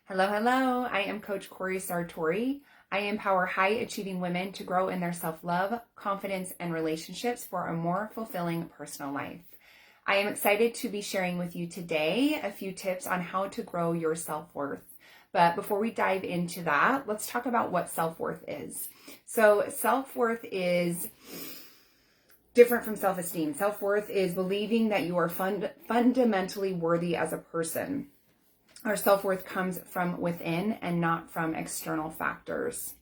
Hello, hello. I am Coach Cori Sartori. I empower high-achieving women to grow in their self-love, confidence, and relationships for a more fulfilling personal life. I am excited to be sharing with you today a few tips on how to grow your self-worth. But before we dive into that, let's talk about what self-worth is. So self-worth is different from self-esteem. Self-worth is believing that you are fundamentally worthy as a person. Our self-worth comes from within and not from external factors.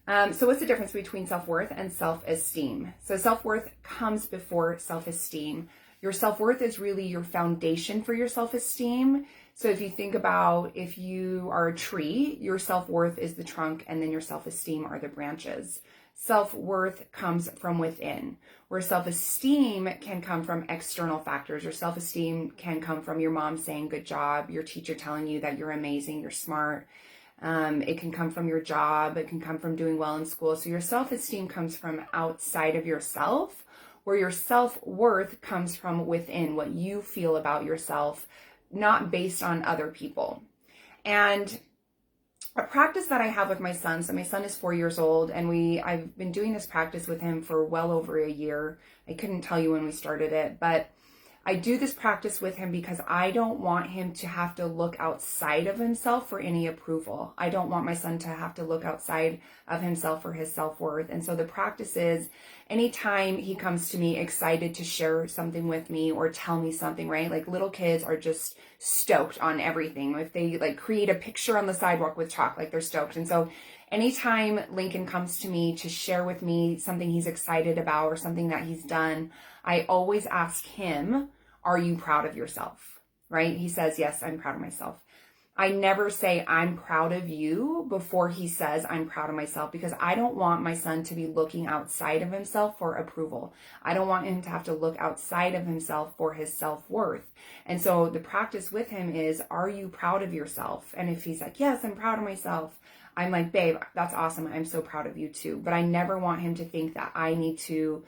So what's the difference between self-worth and self-esteem? So self-worth comes before self-esteem. Your self-worth is really your foundation for your self-esteem. So if you think about if you are a tree, your self-worth is the trunk and then your self-esteem are the branches. Self-worth comes from within, where self-esteem can come from external factors. Your self-esteem can come from your mom saying, good job, your teacher telling you that you're amazing, you're smart. It can come from your job. It can come from doing well in school. So your self-esteem comes from outside of yourself, where your self-worth comes from within, what you feel about yourself, not based on other people. And a practice that I have with my son, so my son is 4 years old, and I've been doing this practice with him for well over a year. I couldn't tell you when we started it, but I do this practice with him because I don't want him to have to look outside of himself for any approval. I don't want my son to have to look outside of himself for his self-worth. And so the practice is anytime he comes to me excited to share something with me or tell me something, right? Like little kids are just stoked on everything. If they like create a picture on the sidewalk with chalk, like they're stoked. And so anytime Lincoln comes to me to share with me something he's excited about or something that he's done, I always ask him, are you proud of yourself? Right? He says, yes, I'm proud of myself. I never say I'm proud of you before he says I'm proud of myself, because I don't want my son to be looking outside of himself for approval. I don't want him to have to look outside of himself for his self-worth. And so the practice with him is, are you proud of yourself? And if he's like, yes, I'm proud of myself, I'm like, babe, that's awesome. I'm so proud of you too. But I never want him to think that I need to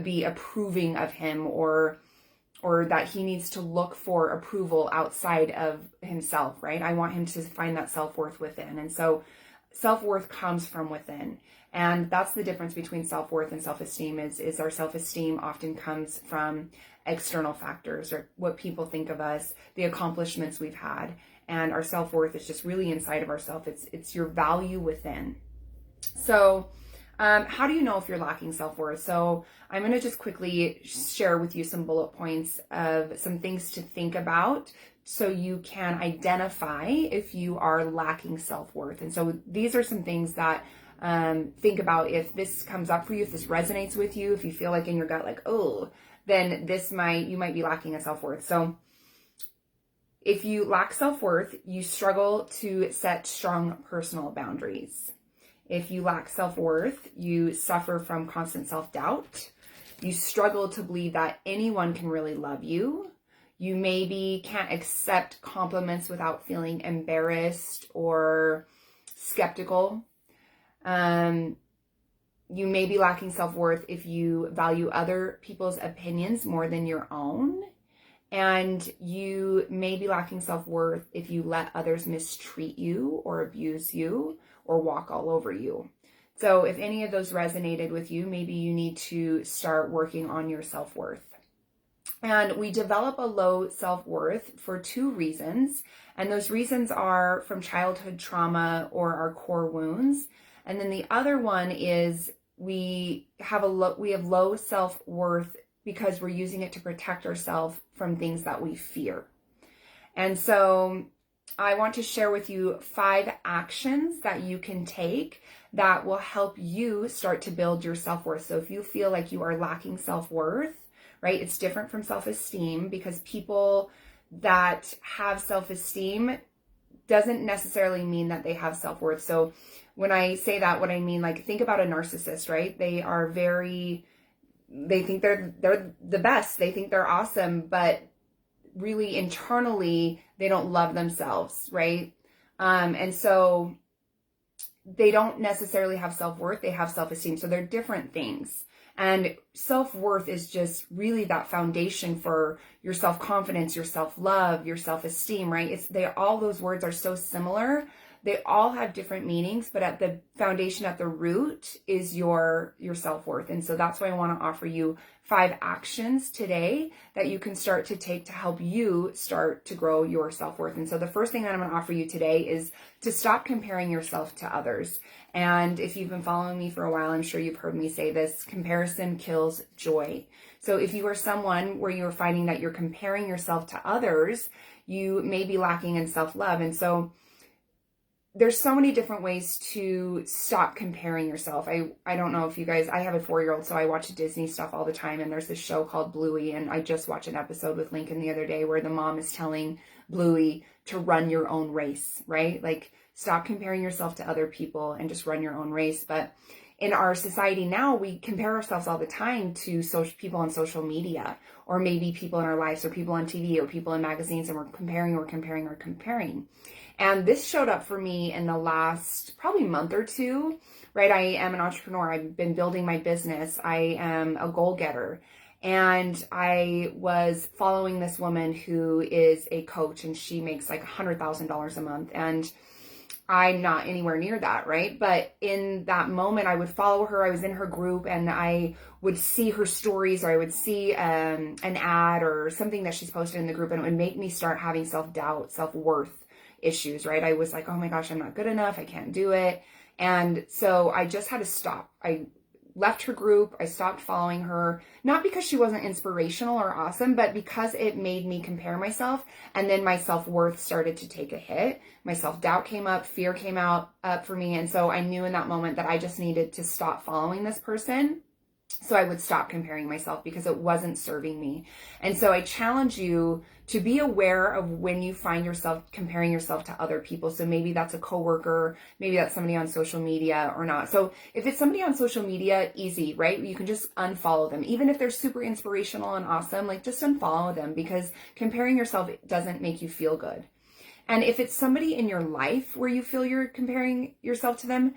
be approving of him or that he needs to look for approval outside of himself, right? I want him to find that self-worth within. And so self-worth comes from within. And that's the difference between self-worth and self-esteem is our self-esteem often comes from external factors or what people think of us, the accomplishments we've had. And our self-worth is just really inside of ourselves. It's your value within. So how do you know if you're lacking self-worth? So I'm going to just quickly share with you some bullet points of some things to think about so you can identify if you are lacking self-worth. And so these are some things that think about if this comes up for you, if this resonates with you, if you feel like in your gut, like, oh, then you might be lacking a self-worth. So if you lack self-worth, you struggle to set strong personal boundaries. If you lack self-worth, you suffer from constant self-doubt. You struggle to believe that anyone can really love you. You maybe can't accept compliments without feeling embarrassed or skeptical. You may be lacking self-worth if you value other people's opinions more than your own. And you may be lacking self-worth if you let others mistreat you or abuse you or walk all over you. So if any of those resonated with you, maybe you need to start working on your self-worth. And we develop a low self-worth for two reasons. And those reasons are from childhood trauma or our core wounds. And then the other one is we have low self-worth because we're using it to protect ourselves from things that we fear. And so I want to share with you 5 actions that you can take that will help you start to build your self-worth. So if you feel like you are lacking self-worth, right, it's different from self-esteem, because people that have self-esteem doesn't necessarily mean that they have self-worth. So when I say that, what I mean, like, think about a narcissist, right? They think they're the best. They think they're awesome, but really internally, they don't love themselves, right? And so they don't necessarily have self-worth. They have self-esteem. So they're different things. And self-worth is just really that foundation for your self-confidence, your self-love, your self-esteem, right? All those words are so similar. They all have different meanings, but at the foundation, at the root is your self-worth. And so that's why I want to offer you 5 actions today that you can start to take to help you start to grow your self-worth. And so the first thing that I'm going to offer you today is to stop comparing yourself to others. And if you've been following me for a while, I'm sure you've heard me say this: comparison kills joy. So if you are someone where you're finding that you're comparing yourself to others, you may be lacking in self-love. And so there's so many different ways to stop comparing yourself. I don't know if you guys, I have a 4-year-old, so I watch Disney stuff all the time. And there's this show called Bluey. And I just watched an episode with Lincoln the other day where the mom is telling Bluey to run your own race, right? Like, stop comparing yourself to other people and just run your own race. But in our society now, we compare ourselves all the time to people on social media, or maybe people in our lives, or people on TV, or people in magazines, and we're comparing. And this showed up for me in the last probably month or two, right? I am an entrepreneur. I've been building my business. I am a goal getter. And I was following this woman who is a coach, and she makes like $100,000 a month. And I'm not anywhere near that, right? But in that moment, I would follow her. I was in her group, and I would see her stories, or I would see an ad or something that she's posted in the group, and it would make me start having self-doubt, self-worth issues, right? I was like, oh my gosh, I'm not good enough. I can't do it. And so I just had to stop. I left her group. I stopped following her, not because she wasn't inspirational or awesome, but because it made me compare myself. And then my self-worth started to take a hit. My self-doubt came up, fear came up for me. And so I knew in that moment that I just needed to stop following this person. So I would stop comparing myself because it wasn't serving me. And so I challenge you to be aware of when you find yourself comparing yourself to other people. So maybe that's a coworker, maybe that's somebody on social media or not. So if it's somebody on social media, easy, right? You can just unfollow them. Even if they're super inspirational and awesome, like, just unfollow them, because comparing yourself doesn't make you feel good. And if it's somebody in your life where you feel you're comparing yourself to them,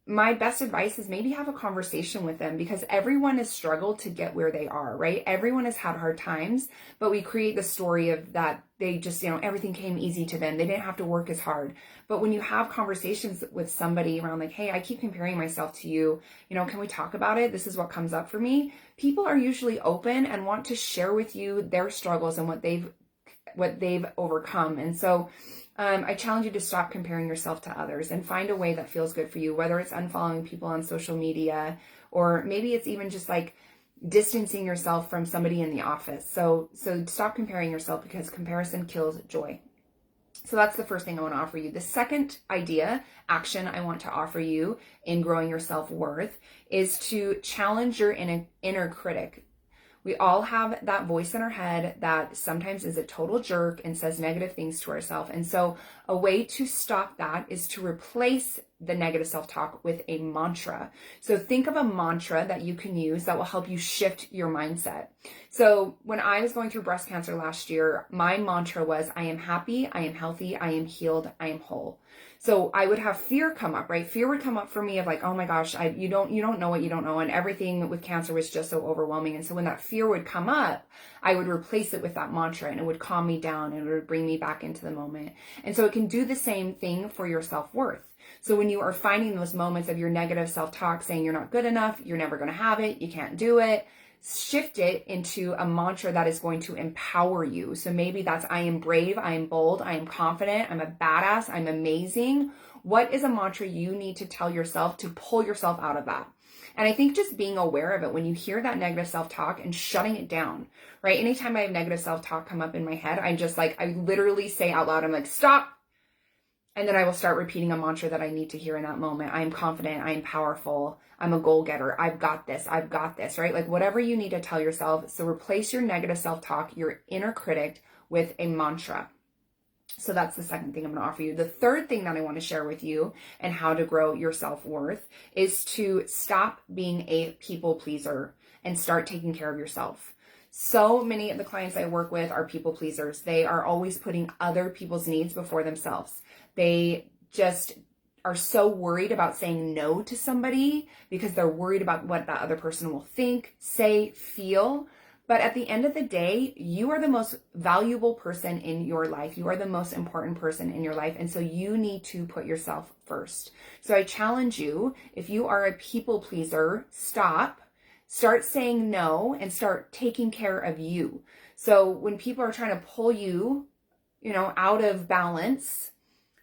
my best advice is maybe have a conversation with them, because everyone has struggled to get where they are, right? Everyone has had hard times, but we create the story of that they just, everything came easy to them. They didn't have to work as hard. But when you have conversations with somebody around, like, hey, I keep comparing myself to you, can we talk about it? This is what comes up for me. People are usually open and want to share with you their struggles and what they've overcome. And so I challenge you to stop comparing yourself to others and find a way that feels good for you, whether it's unfollowing people on social media, or maybe it's even just like distancing yourself from somebody in the office. So stop comparing yourself, because comparison kills joy. So that's the first thing I want to offer you. The second action I want to offer you in growing your self-worth is to challenge your inner critic. We all have that voice in our head that sometimes is a total jerk and says negative things to ourselves. And so a way to stop that is to replace the negative self-talk with a mantra. So think of a mantra that you can use that will help you shift your mindset. So when I was going through breast cancer last year, my mantra was, I am happy, I am healthy, I am healed, I am whole. So I would have fear come up, right? Fear would come up for me of like, oh my gosh, you don't know what you don't know. And everything with cancer was just so overwhelming. And so when that fear would come up, I would replace it with that mantra, and it would calm me down and it would bring me back into the moment. And so it can do the same thing for your self-worth. So when you are finding those moments of your negative self-talk saying you're not good enough, you're never going to have it, you can't do it, shift it into a mantra that is going to empower you. So maybe that's, I am brave, I am bold, I am confident, I'm a badass, I'm amazing. What is a mantra you need to tell yourself to pull yourself out of that? And I think just being aware of it when you hear that negative self-talk and shutting it down, right? Anytime I have negative self-talk come up in my head, I literally say out loud, I'm like, stop. And then I will start repeating a mantra that I need to hear in that moment. I am confident. I am powerful. I'm a goal getter. I've got this, right? Like whatever you need to tell yourself. So replace your negative self-talk, your inner critic, with a mantra. So that's the second thing I'm going to offer you. The third thing that I want to share with you and how to grow your self-worth is to stop being a people pleaser and start taking care of yourself. So many of the clients I work with are people pleasers. They are always putting other people's needs before themselves. They just are so worried about saying no to somebody because they're worried about what that other person will think, say, feel. But at the end of the day, you are the most valuable person in your life. You are the most important person in your life. And so you need to put yourself first. So I challenge you, if you are a people pleaser, start saying no and start taking care of you. So when people are trying to pull you, out of balance,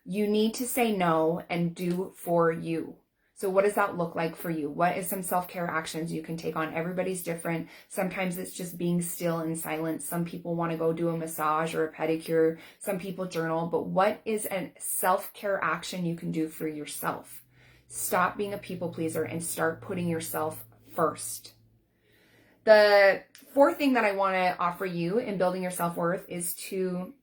you need to say no and do for you. So what does that look like for you? What is some self-care actions you can take on? Everybody's different. Sometimes it's just being still in silence. Some people want to go do a massage or a pedicure. Some people journal. But what is a self-care action you can do for yourself? Stop being a people pleaser and start putting yourself first. The fourth thing that I want to offer you in building your self-worth is to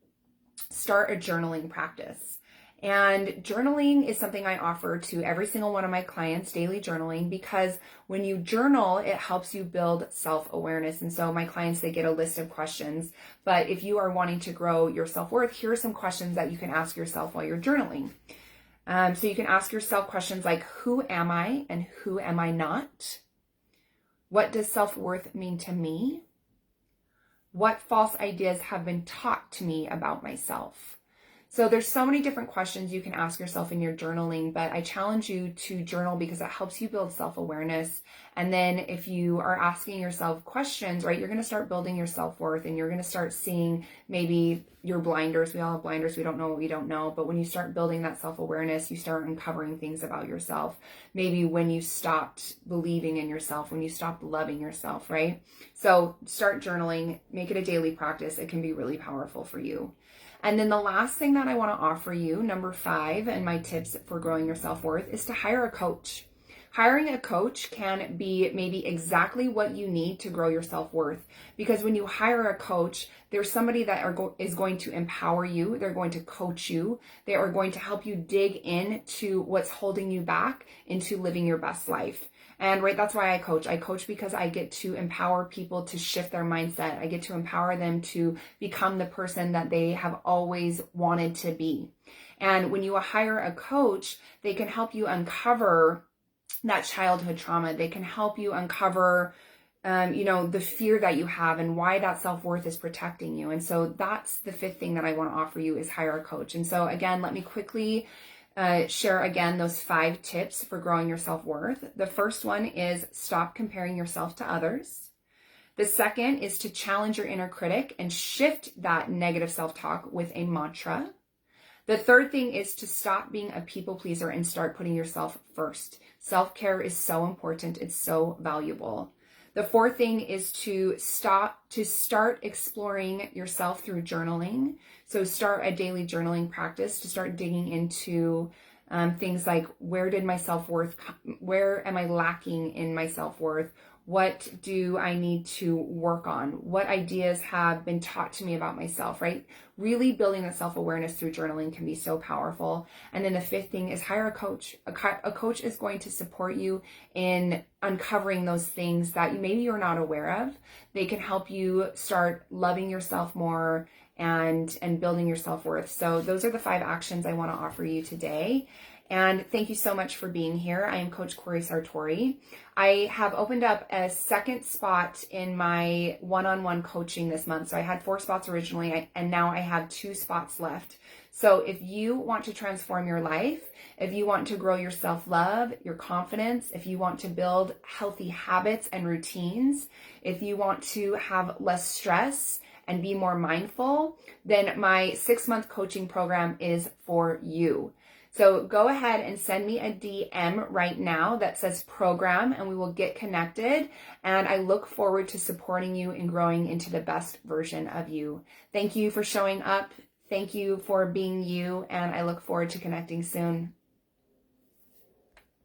start a journaling practice. And journaling is something I offer to every single one of my clients, daily journaling, because when you journal, it helps you build self-awareness. And so my clients, they get a list of questions. But if you are wanting to grow your self-worth, here are some questions that you can ask yourself while you're journaling. So you can ask yourself questions like, who am I and who am I not? What does self-worth mean to me? What false ideas have been taught to me about myself? So there's so many different questions you can ask yourself in your journaling, but I challenge you to journal because it helps you build self-awareness. And then if you are asking yourself questions, right, you're going to start building your self-worth and you're going to start seeing maybe your blinders. We all have blinders. We don't know what we don't know. But when you start building that self-awareness, you start uncovering things about yourself. Maybe when you stopped believing in yourself, when you stopped loving yourself, right? So start journaling, make it a daily practice. It can be really powerful for you. And then the last thing that I want to offer you, number 5, and my tips for growing your self-worth is to hire a coach. Hiring a coach can be maybe exactly what you need to grow your self-worth. Because when you hire a coach, there's somebody that is going to empower you. They're going to coach you. They are going to help you dig into what's holding you back into living your best life. And right, that's why I coach. I coach because I get to empower people to shift their mindset. I get to empower them to become the person that they have always wanted to be. And when you hire a coach, they can help you uncover that childhood trauma. They can help you uncover the fear that you have and why that self-worth is protecting you. And so that's the 5th thing that I want to offer you is hire a coach. And so again, let me quickly share again those 5 tips for growing your self-worth. The first one is stop comparing yourself to others. The second is to challenge your inner critic and shift that negative self-talk with a mantra. The third thing is to stop being a people pleaser and start putting yourself first. Self-care is so important. It's so valuable. The fourth thing is to start exploring yourself through journaling. So start a daily journaling practice to start digging into things like where am I lacking in my self-worth? What do I need to work on? What ideas have been taught to me about myself, right? Really building that self-awareness through journaling can be so powerful. And then the 5th thing is hire a coach. A coach is going to support you in uncovering those things that maybe you're not aware of. They can help you start loving yourself more and building your self-worth. So those are the 5 actions I want to offer you today. And thank you so much for being here. I am Coach Cori Sartori. I have opened up a 2nd spot in my one-on-one coaching this month. So I had 4 spots originally, and now I have 2 spots left. So if you want to transform your life, if you want to grow your self-love, your confidence, if you want to build healthy habits and routines, if you want to have less stress and be more mindful, then my 6-month coaching program is for you. So go ahead and send me a DM right now that says program and we will get connected. And I look forward to supporting you and growing into the best version of you. Thank you for showing up. Thank you for being you. And I look forward to connecting soon.